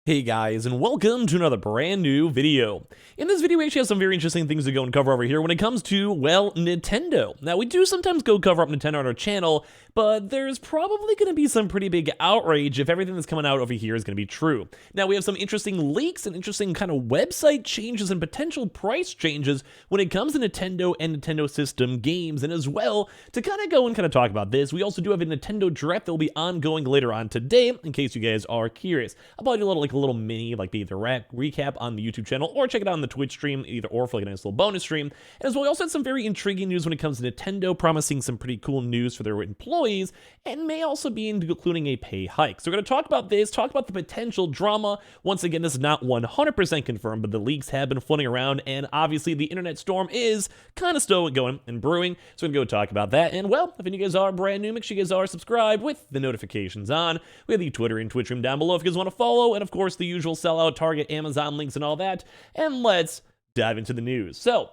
Hey guys, and welcome to another brand new video. In this video, we actually have some very interesting things to go and cover over here when it comes to, well, Nintendo. Now, we do sometimes go cover up Nintendo on our channel, but there's probably going to be some pretty big outrage if everything that's coming out over here is going to be true. Now, we have some interesting leaks and interesting kind of website changes and potential price changes when it comes to Nintendo and Nintendo system games, and as well, to kind of go and kind of talk about this, we also do have a Nintendo Direct that will be ongoing later on today, in case you guys are curious. I'll probably do a little mini, like either recap on the YouTube channel, or check it out on the Twitch stream, either or for like a nice little bonus stream. And as well, we also had some very intriguing news when it comes to Nintendo promising some pretty cool news for their employees, and may also be including a pay hike. So we're going to talk about this, talk about the potential drama. Once again, this is not 100% confirmed, but the leaks have been floating around, and obviously the internet storm is kind of still going and brewing. So we're going to go talk about that. And well, if any of you guys are brand new, make sure you guys are subscribed with the notifications on. We have the Twitter and Twitch room down below if you guys want to follow, and of course the usual sellout, Target, Amazon links and all that. And let's dive into the news. So,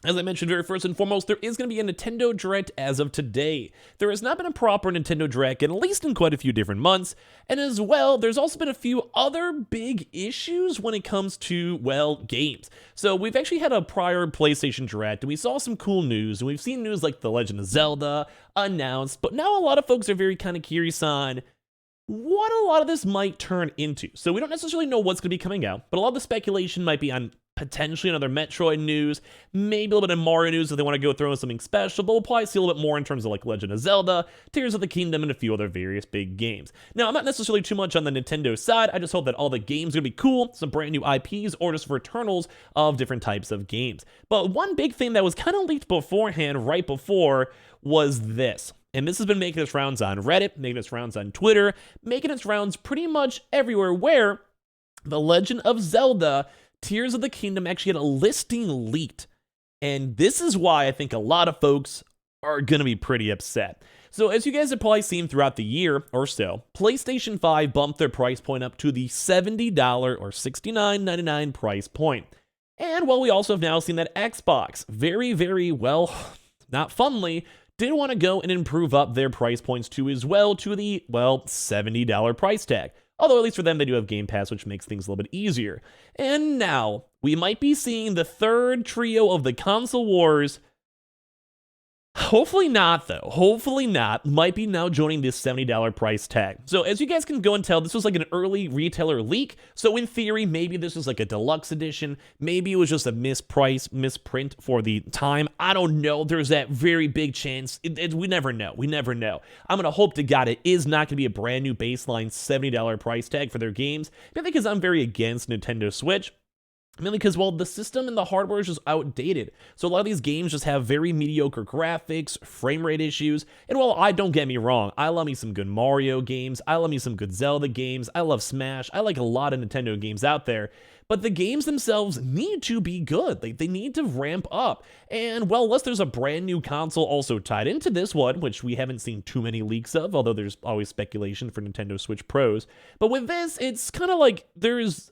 as I mentioned very first and foremost, there is going to be a Nintendo Direct as of today. There has not been a proper Nintendo Direct, at least in quite a few different months. And as well, there's also been a few other big issues when it comes to, well, games. So we've actually had a prior PlayStation Direct, and we saw some cool news, and we've seen news like The Legend of Zelda announced, but now a lot of folks are very kind of curious on what a lot of this might turn into. So we don't necessarily know what's going to be coming out, but a lot of the speculation might be on potentially another Metroid news, maybe a little bit of Mario news if they want to go throw in something special, but we'll probably see a little bit more in terms of like Legend of Zelda, Tears of the Kingdom, and a few other various big games. Now, I'm not necessarily too much on the Nintendo side. I just hope that all the games are going to be cool, some brand new IPs, or just returnals of different types of games. But one big thing that was kind of leaked beforehand, right before, was this. And this has been making its rounds on Reddit, making its rounds on Twitter, making its rounds pretty much everywhere, where The Legend of Zelda Tears of the Kingdom actually had a listing leaked. And this is why I think a lot of folks are going to be pretty upset. So as you guys have probably seen throughout the year or so, PlayStation 5 bumped their price point up to the $70 or $69.99 price point. And well, we also have now seen that Xbox, very, well, not funly, did want to go and improve up their price points too as well to the, well, $70 price tag. Although at least for them, they do have Game Pass, which makes things a little bit easier. And now, we might be seeing the third trio of the console wars. Hopefully not, though. Hopefully not. Might be now joining this $70 price tag. So as you guys can go and tell, this was like an early retailer leak. So in theory, maybe this was like a deluxe edition. Maybe it was just a misprint for the time. I don't know. There's that very big chance. We never know. We never know. I'm going to hope to God it is not going to be a brand new baseline $70 price tag for their games. Mainly because I'm very against Nintendo Switch. Mainly because, well, the system and the hardware is just outdated. So a lot of these games just have very mediocre graphics, frame rate issues. And well, don't get me wrong, I love me some good Mario games. I love me some good Zelda games. I love Smash. I like a lot of Nintendo games out there. But the games themselves need to be good. They need to ramp up. And well, unless there's a brand new console also tied into this one, which we haven't seen too many leaks of, although there's always speculation for Nintendo Switch Pros. But with this, it's kind of like there's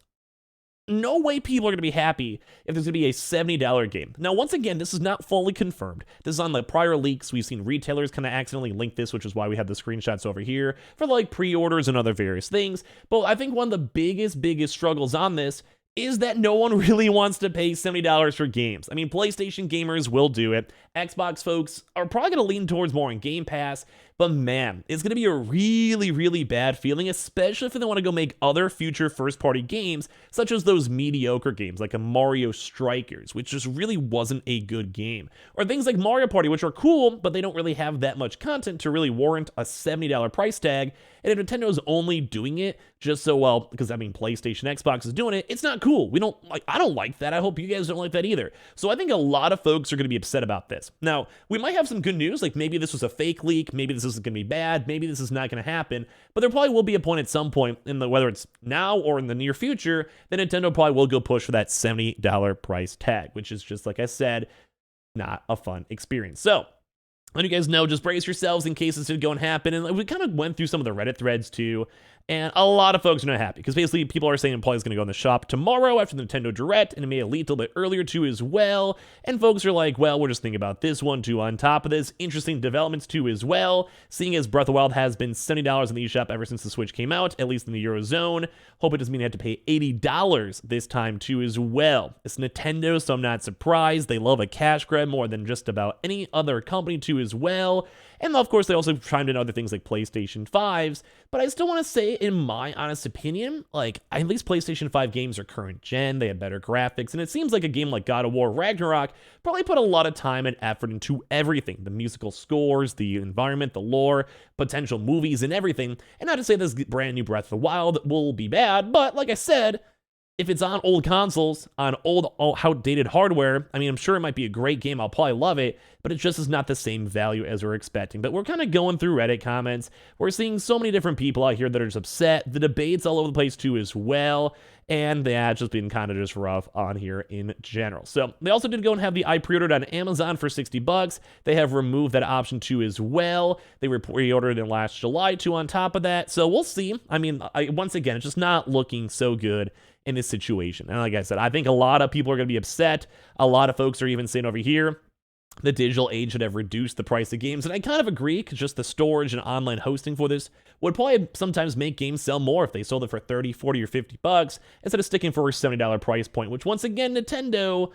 no way people are going to be happy if there's going to be a $70 game. Now, once again, this is not fully confirmed. This is on the prior leaks. We've seen retailers kind of accidentally link this, which is why we have the screenshots over here for like pre-orders and other various things. But I think one of the biggest struggles on this is that no one really wants to pay $70 for games. I mean, PlayStation gamers will do it. Xbox folks are probably going to lean towards more on Game Pass. But man, it's going to be a really bad feeling, especially if they want to go make other future first-party games, such as those mediocre games like a Mario Strikers, which just really wasn't a good game. Or things like Mario Party, which are cool, but they don't really have that much content to really warrant a $70 price tag. And if Nintendo's only doing it just so, well, because I mean, PlayStation, Xbox is doing it, it's not cool. I don't like that. I hope you guys don't like that either. So I think a lot of folks are going to be upset about this. Now, we might have some good news, like maybe this was a fake leak, maybe this isn't going to be bad, maybe this is not going to happen, but there probably will be a point at some point, whether it's now or in the near future, that Nintendo probably will go push for that $70 price tag, which is just, like I said, not a fun experience. So, let you guys know, just brace yourselves in case this did go and happen. And we kind of went through some of the Reddit threads too. And a lot of folks are not happy because basically people are saying it probably is going to go in the shop tomorrow after the Nintendo Direct, and it may leak a little bit earlier too as well. And folks are like, well, we're just thinking about this one too on top of this. Interesting developments too as well. Seeing as Breath of the Wild has been $70 in the eShop ever since the Switch came out, at least in the Eurozone. Hope it doesn't mean you have to pay $80 this time too as well. It's Nintendo, so I'm not surprised. They love a cash grab more than just about any other company too as well. And of course, they also chimed in other things like PlayStation 5s. But I still want to say, in my honest opinion, like, at least PlayStation 5 games are current gen, they have better graphics, and it seems like a game like God of War Ragnarok probably put a lot of time and effort into everything. The musical scores, the environment, the lore, potential movies, and everything. And not to say this brand new Breath of the Wild will be bad, but like I said, if it's on old consoles, on old, outdated hardware, I mean, I'm sure it might be a great game. I'll probably love it, but it just is not the same value as we're expecting. But we're kind of going through Reddit comments. We're seeing so many different people out here that are just upset. The debates all over the place too as well. And yeah, it's just been kind of just rough on here in general. So they also did go and have the I pre-ordered on Amazon for $60. They have removed that option too as well. They were pre-ordered in last July too on top of that. So we'll see. I mean, once again, it's just not looking so good in this situation. And like I said, I think a lot of people are going to be upset. A lot of folks are even saying over here, the digital age should have reduced the price of games. And I kind of agree, because just the storage and online hosting for this would probably sometimes make games sell more if they sold it for 30, 40, or $50 instead of sticking for a $70 price point, which once again, Nintendo,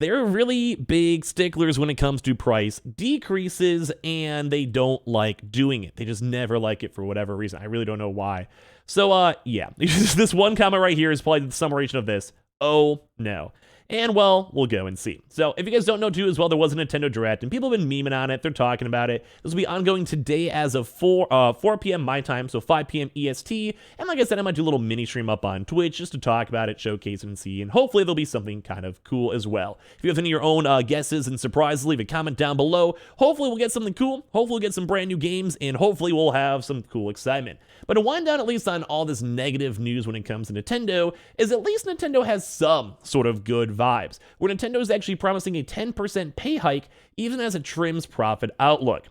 they're really big sticklers when it comes to price decreases, and they don't like doing it. They just never like it for whatever reason. I really don't know why. So, yeah, this one comment right here is probably the summation of this. Oh, no. And, well, we'll go and see. So, if you guys don't know, too, as well, there was a Nintendo Direct, and people have been memeing on it. They're talking about it. This will be ongoing today as of 4 p.m. my time, so 5 p.m. EST. And like I said, I might do a little mini stream up on Twitch just to talk about it, showcase it, and see. And hopefully there'll be something kind of cool as well. If you have any of your own guesses and surprises, leave a comment down below. Hopefully we'll get something cool. Hopefully we'll get some brand new games, and hopefully we'll have some cool excitement. But to wind down at least on all this negative news when it comes to Nintendo, is at least Nintendo has some sort of good vibes, where Nintendo is actually promising a 10% pay hike even as it trims profit outlook.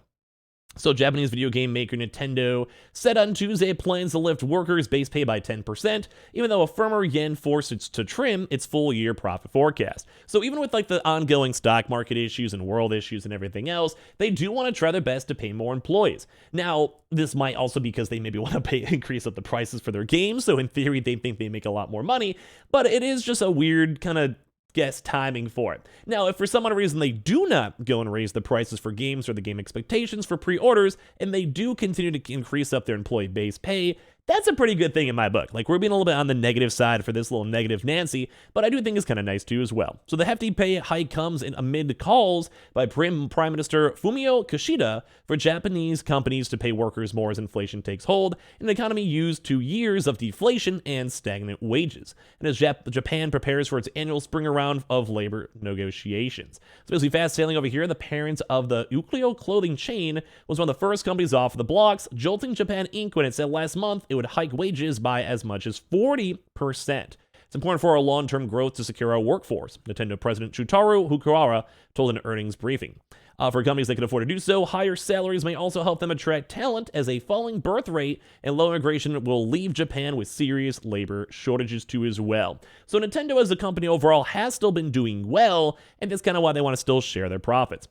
So Japanese video game maker Nintendo said on Tuesday it plans to lift workers' base pay by 10%, even though a firmer yen forced it to trim its full year profit forecast. So even with like the ongoing stock market issues and world issues and everything else, they do want to try their best to pay more employees. Now, this might also be because they maybe want to increase up the prices for their games, so in theory they think they make a lot more money, but it is just a weird kind of guess timing for it. Now, if for some other reason they do not go and raise the prices for games or the game expectations for pre-orders, and they do continue to increase up their employee base pay, that's a pretty good thing in my book. Like, we're being a little bit on the negative side for this little negative Nancy, but I do think it's kind of nice too as well. So the hefty pay hike comes in amid calls by Prime Minister Fumio Kishida for Japanese companies to pay workers more as inflation takes hold, and the economy used 2 years of deflation and stagnant wages. And as Japan prepares for its annual spring round of labor negotiations. So basically, fast sailing over here, the parent of the Ukleo clothing chain was one of the first companies off the blocks, jolting Japan Inc. when it said last month it would hike wages by as much as 40%. It's important for our long-term growth to secure our workforce, Nintendo President Shutaru Fukuhara told an earnings briefing. For companies that can afford to do so, higher salaries may also help them attract talent, as a falling birth rate and low immigration will leave Japan with serious labor shortages too as well. So Nintendo as a company overall has still been doing well, and that's kind of why they want to still share their profits.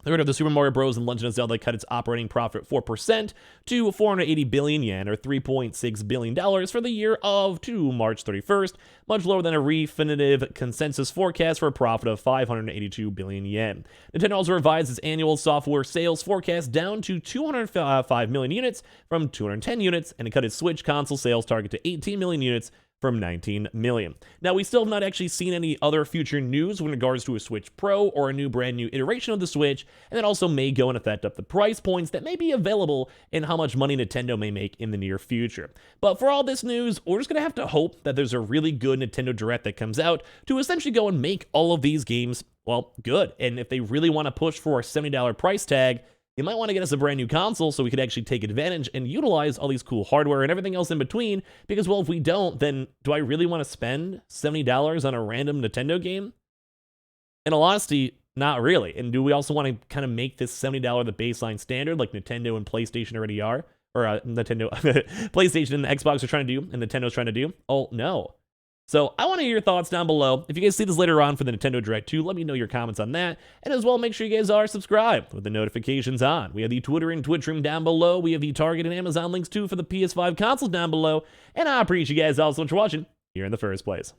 The rate of the Super Mario Bros. And Legend of Zelda cut its operating profit 4% to 480 billion yen, or $3.6 billion for the year to March 31st, much lower than a refinitive consensus forecast for a profit of 582 billion yen. Nintendo also revised its annual software sales forecast down to 205 million units from 210 units, and it cut its Switch console sales target to 18 million units from 19 million. Now, we still have not actually seen any other future news with regards to a Switch Pro or a new brand new iteration of the Switch, and that also may go and affect up the price points that may be available and how much money Nintendo may make in the near future. But for all this news, we're just gonna have to hope that there's a really good Nintendo Direct that comes out to essentially go and make all of these games, well, good. And if they really want to push for a $70 price tag, you might want to get us a brand new console so we could actually take advantage and utilize all these cool hardware and everything else in between, because, well, if we don't, then do I really want to spend $70 on a random Nintendo game? In all honesty, not really. And do we also want to kind of make this $70 the baseline standard like Nintendo and PlayStation already are? or Nintendo, PlayStation and the Xbox are trying to do, and Nintendo's trying to do? Oh, no. So I want to hear your thoughts down below. If you guys see this later on for the Nintendo Direct 2, let me know your comments on that. And as well, make sure you guys are subscribed with the notifications on. We have the Twitter and Twitch room down below. We have the Target and Amazon links too for the PS5 consoles down below. And I appreciate you guys all so much for watching here in the first place.